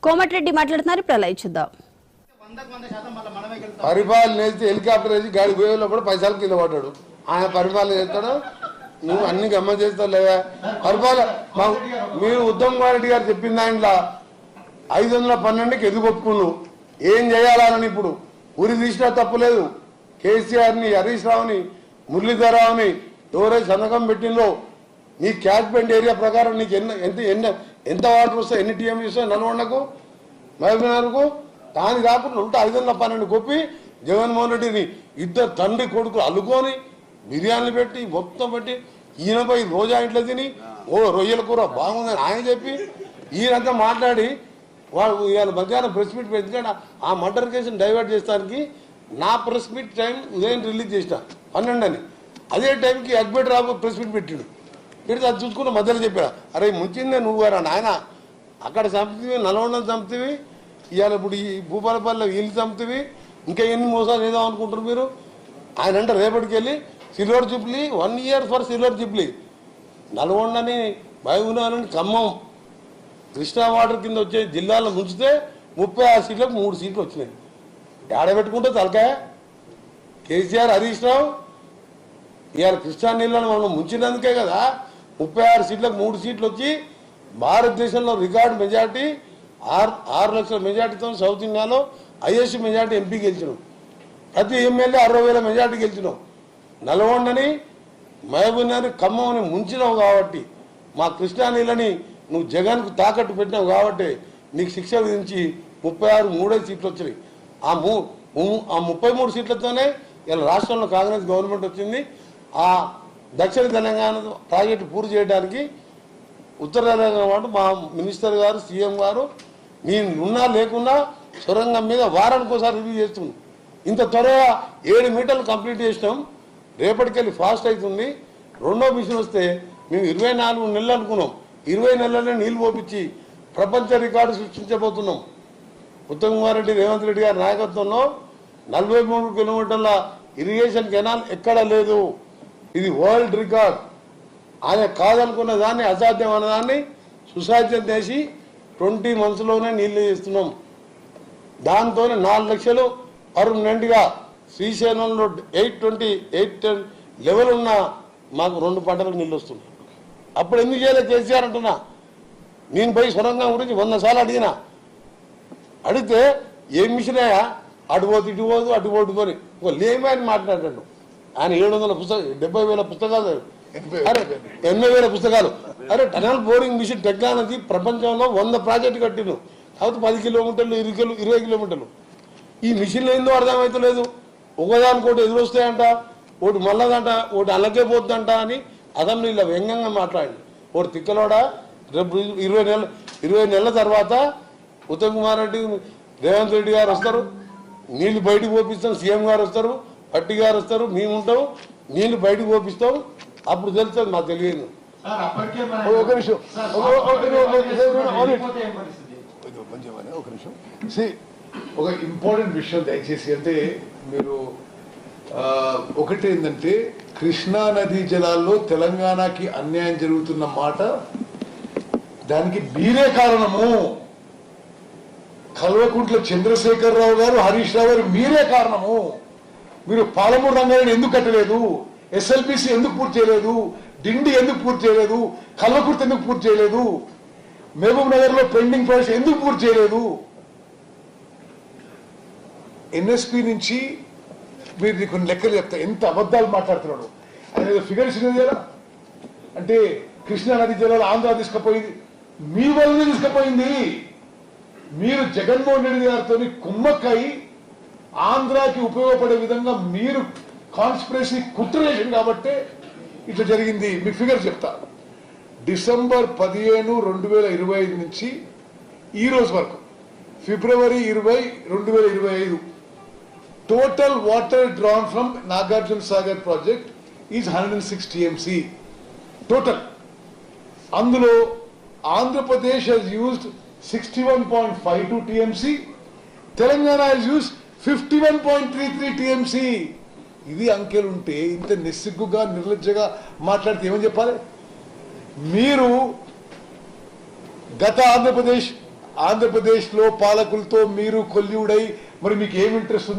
కోమటిరెడ్డి మాట్లాడుతున్నారు. ప్రళయ్ చూద్దాం. పరిపాలన వేస్తే హెలికాప్టర్ వేసి గాడి పోయేటప్పుడు పైసలు కింద పడ్డాడు. ఆయన పరిపాలన చేస్తాడు. నువ్వు అన్ని గమ్మ చేస్తావు లేదా పరిపాలన. మీరు ఉత్తమ్ కుమార్ రెడ్డి గారు చెప్పిన దాంట్లో 512కి ఎందుకు ఒప్పుకున్నావు? ఏం చేయాలని ఇప్పుడు ఊరి తీసినా తప్పులేదు. కేసీఆర్ని, హరీష్ రావుని, మురళీధరరావుని ఎవరైతే సంతకం పెట్టిందో నీ క్యాచ్మెంట్ ఏరియా ప్రకారం నీకు ఎంత వాటర్ వస్తాయి, ఎన్ని టీఎంసీ వస్తాయి నల్గొండకు, మహబూబ్నగర్కు. దాని కాకుండా ఉంటే 512 కొప్పి జగన్మోహన్ రెడ్డిని ఇద్దరు తండ్రి కొడుకులు అల్లుకొని బిర్యానీలు పెట్టి మొత్తం పెట్టి ఈయనపై రోజా ఇంట్లో తిని రొయ్యల కూర బాగుందని ఆయన చెప్పి ఈయనంతా మాట్లాడి వాడు ఇవాళ మధ్యాహ్నం ప్రెస్ మీట్ ఎందుకంటే ఆ మర్డర్ కేసుని డైవర్ట్ చేస్తానికి నా ప్రెస్ మీట్ టైం ఉదయం రిలీజ్ చేసిన 12 అని. అదే టైంకి అక్బర్ రాబు ప్రెస్ మీట్ పెట్టిండు. పెడితే అది చూసుకుంటే మధ్యలో చెప్పాడు, అరే ముంచిందే నువ్వు గారా నాయన, అక్కడ చంపుతీవి, నల్గొండను చంపుతీవి, ఇవాళ ఇప్పుడు ఈ భూపాలపల్లిలో వీళ్ళు చంపుతీవి, ఇంకా ఎన్ని మోసాలు ఏదో అనుకుంటారు మీరు. ఆయన అంటే రేపటికి వెళ్ళి silver jubilee 1 year for silver jubilee నల్గొండని, మహబూబ్నగర్ని, ఖమ్మం కృష్ణా వాటర్ కింద వచ్చే జిల్లాలో ముంచితే 36 సీట్లకు 3 సీట్లు వచ్చినాయి. ఏడబెట్టుకుంటే తలకాయ కేసీఆర్, హరీష్ రావు ఇవాళ కృష్ణా నీళ్ళను మనం ముంచినందుకే కదా 36 సీట్లకు 3 సీట్లు వచ్చి భారతదేశంలో రికార్డు మెజార్టీ 6 లక్షల మెజార్టీతో సౌత్ ఇండియాలో హైయెస్ట్ మెజార్టీ ఎంపీ గెలిచినాం. ప్రతి ఎమ్మెల్యే 60,000 మెజార్టీ గెలిచినాం. నల్గొండని, మహబూబ్నగర్, ఖమ్మంని ముంచినావు కాబట్టి, మా కృష్ణా నీళ్ళని నువ్వు జగన్కు తాకట్టు పెట్టినావు కాబట్టి నీకు శిక్ష విధించి 36 సీట్లు వచ్చినాయి. ఆ 33 సీట్లతోనే ఇలా రాష్ట్రంలో కాంగ్రెస్ గవర్నమెంట్ వచ్చింది. ఆ దక్షిణ తెలంగాణ ప్రాజెక్టు పూర్తి చేయడానికి ఉత్తర తెలంగాణ మా మినిస్టర్ గారు, సీఎం గారు నేను ఉన్నా లేకున్నా సొరంగం మీద వారానికి ఒకసారి రివ్యూ చేస్తున్నాం. ఇంత త్వరగా 7 మీటర్లు కంప్లీట్ చేసినాం. రేపటికెళ్ళి ఫాస్ట్ అవుతుంది. రెండో మిషన్ వస్తే మేము 24 నెలలు అనుకున్నాం. 20 నెలలనే నీళ్లు పోపించి ప్రపంచ రికార్డు సృష్టించబోతున్నాం. ఉత్తమ్ కుమార్ రెడ్డి, రేవంత్ రెడ్డి గారి నాయకత్వంలో 43 కిలోమీటర్ల ఇరిగేషన్ కెనాల్ ఎక్కడా లేదు. ఇది వరల్డ్ రికార్డ్. ఆయన కాదనుకున్న దాన్ని, అసాధ్యం అన్నదాన్ని సుసాధ్యం చేసి 20 monthsలోనే నీళ్లు చేస్తున్నాం. దాంతో 4 లక్షలు పర్మనెంట్గా శ్రీశైలంలో 810 లెవెల్ ఉన్న మాకు 2 పంటలకు నీళ్ళు వస్తున్నాయి. అప్పుడు ఎందుకు చేయలేదు కేసీఆర్ అంటున్నా. నేను పోయి సొరంగం గురించి 100 సార్లు అడిగితే ఏం మిషన్ అయ్యా, అటు పోదు ఇటు పోదు, అటు పోటు పోని ఒక లేమని మాట్లాడాడు. ఆయన 70,000 పుస్తకాలు, అరే 80,000 పుస్తకాలు. అరే టనల్ బోరింగ్ మిషన్ టెక్నాలజీ ప్రపంచంలో 100 ప్రాజెక్టు కట్టిను. కాకపోతే 10 కిలోమీటర్లు 20 కిలోమీటర్లు. ఈ మిషన్లు ఏందో అర్థమవుతలేదు. ఒకదానికోటి ఎదురొస్తాయంట, ఒకటి మళ్ళదంట, ఒకటి అల్లకే పోతుందంట అని అసెంబ్లీ ఇలా వ్యంగ్యంగా మాట్లాడి ఒకటి తిక్కలోడా. రేపు 20 నెలల తర్వాత ఉత్తమ్ కుమార్ రెడ్డి, రేవంత్ రెడ్డి గారు వస్తారు, నీళ్లు బయటకు పోపిస్తాం. సీఎం గారు వస్తారు, పట్టి గారు వస్తారు, మేము ఉంటాం, నీళ్లు బయటకు పోపిస్తాం. అప్పుడు తెలుస్తుంది మాకు తెలియదు. ఒక నిమిషం, ఒక ఇంపార్టెంట్ విషయం దయచేసి. అంటే మీరు ఒకటి ఏంటంటే కృష్ణా నదీ జలాల్లో తెలంగాణకి అన్యాయం జరుగుతున్న మాట, దానికి మీరే కారణము. కల్వకుంట్ల చంద్రశేఖరరావు గారు, హరీష్ రావు గారు మీరే కారణము. మీరు పాలమూరు రంగారెడ్డి ఎందుకు కట్టలేదు, ఎస్ఎల్బిసి ఎందుకు పూర్తి చేయలేదు, డిండి ఎందుకు పూర్తి చేయలేదు, కల్వకుర్తి ఎందుకు పూర్తి చేయలేదు, మహబూబ్ నగర్ లో పెండింగ్ ప్రాజెక్ట్ ఎందుకు పూర్తి చేయలేదు? ఎన్ఎస్పి నుంచి మీరు కొన్ని లెక్కలు చెప్తా, ఎంత అబద్ధాలు మాట్లాడుతున్నాడు ఆయన. ఏదో ఫిగర్స్ కదా అంటే కృష్ణా నది జలాలు ఆంధ్ర తీసుకుపోయింది, మీ వల్లనే తీసుకుపోయింది. మీరు జగన్మోహన్ రెడ్డి గారితో కుమ్మక్కై ఆంధ్రాకి ఉపయోగపడే విధంగా మీరు కాన్స్పిరసీ కుట్ర చేసింది కాబట్టి ఇట్లా జరిగింది. మీకు ఫిగర్ చెప్తా. డిసెంబర్ 15, 2025 నుంచి ఈ రోజు వరకు ఫిబ్రవరి 20, 2025 total water drawn from Nagarjuna Sagar project is 106 TMC total. అందులో Andhra Pradesh has used 61.52 TMC, Telangana has used 51.33 TMC. ఇది అంకెలు ఉంటే ఇంత నిస్సిగ్గుగా నిర్లజ్జగా మాట్లాడితే ఏమని చెప్పాలి? మీరు గత ఆంధ్రప్రదేశ్ ఆంధ్రప్రదేశ్ లో పాలకులతో మీరు కొల్లివుడై మరి మీకు ఏం ఇంట్రెస్ట్ ఉంది?